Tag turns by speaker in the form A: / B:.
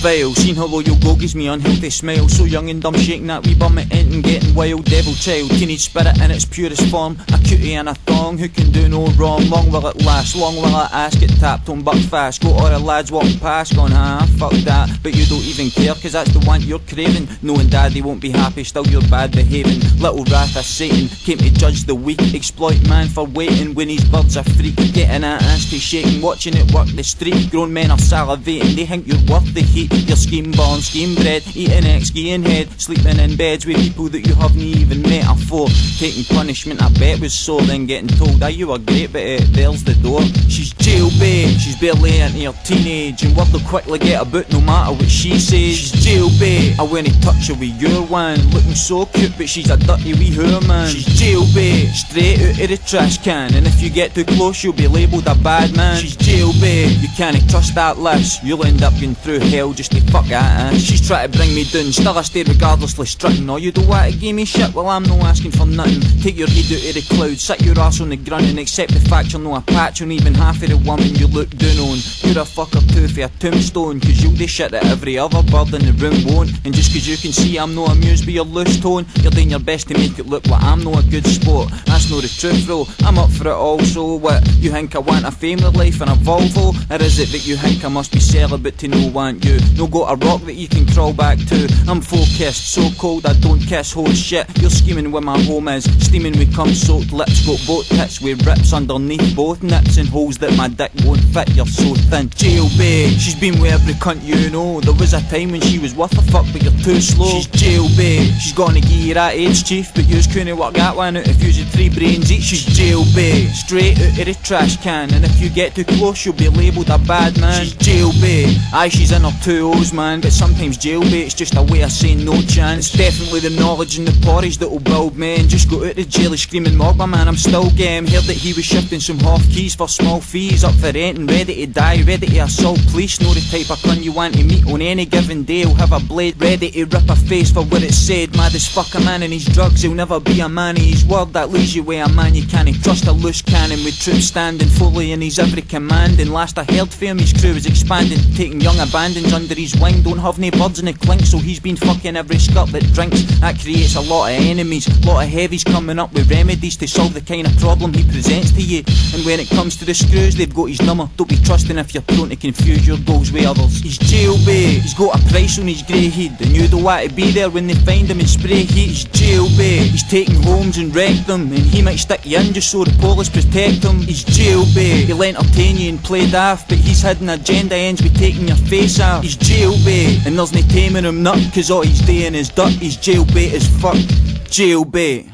A: vile. Seen her loyal go gives me unhealthy smile. So young and dumb, shaking that wee bum at and getting wild. Devil child, teenage spirit in its purest form. A cutie and a thong, who can do no wrong? Long will it last, long will I ask. Get tapped on buck fast. Got all the lads walking past going, ah, fuck that. But you don't even care, cause that's the one you're craving. Knowing daddy won't be happy, still you're bad behaving. Little wrath of Satan, came to judge the weak. Exploit man for waiting when his bird's a freak. Getting that ass to shaking, watching it work the street. Grown men are salivating, they think you're worth the heat. You're scheme born, scheme bred, eating egg, skiing head. Sleeping in beds with people that you haven't even met afore. Taking punishment I bet was sore, then getting told, ah, you were great, but there's the door. She's jailbait, she's barely into her teenage, and word will quickly get about no matter what she says. She's jailbait, I wanna touch her with your one. Looking so cute, but she's a dirty wee whore, man. She's jailbait, straight out of the trash can, and if you get too close you'll be labelled a bad man. She's jailbait, you can't trust that list. You'll end up going through hell just to fuck at her. She's trying to bring me down, still I stay regardlessly strutting. Oh, you don't want to give me shit, well I'm no asking for nothing. Take your head out of the clouds, sit your ass on the ground, and accept the fact you're no a patch on even half of the woman you look down on. You're a fucker too for a tombstone, cause you'll do shit that every other bird in the room won't. And just cause you can see I'm no amused by your loose tone, you're doing your best to make it look like I'm no a good sport. That's no the truth though, I'm up for it all. So what, you think I want a family life and a Volvo? Or is it that you think I must be celibate to no want you? No got a rock that you can crawl back to. I'm focused, so cold I don't kiss whole shit. You're scheming where my home is, steaming with cum soaked lips. Got boat tits with rips underneath both nips, and holes that my dick won't fit, you're so thin. Jailbait, she's been with every cunt you know. There was a time when she was worth a fuck, but you're too slow. She's jailbait, she's gonna give you that age chief, but yous couldn't work that one out if yous had 3 brains each. She's jailbait, straight out of the trash can, and if you get too close you'll be labelled a bad man. She's jailbait, aye she's in her 2 O's man, but sometimes jailbait's just a way of saying no chance. It's definitely the knowledge and the porridge that'll build men. Just got out of jail screaming Morba man, I'm still game. Heard that he was shifting some half keys for small fees, up for rent and ready to die, ready to assault police. Know the type of cunt you want to meet on any given day. He'll have a blade ready to rip a face for what it said. Mad as fuck a man and his drugs, he'll never be a man of his word. That leaves you with a man you can't trust, a loose cannon with troops standing fully in his every command. And last I heard for him his crew was expanding, taking young abandons under his wing. Don't have no birds in the clink, so he's been fucking every skirt that drinks. That creates a lot of enemies, lot of heavies coming up with remedies to solve the kind of problem he presents to you. And when it comes to the screws, they've got his number. Don't be trusting if you're prone to confuse your goals with others. He's jailbait, he's got a price on his grey head, and you don't want to be there when they find him in spray heat. He's jailbait, he's taking homes and wrecked them, and he might stick you in just so the police protect him. He's jailbait, he'll entertain you and play daft, but his hidden agenda ends with taking your face off. He's jailbait, and there's no taming him nut, cause all he's doing is dirt. He's jailbait as fuck, jailbait.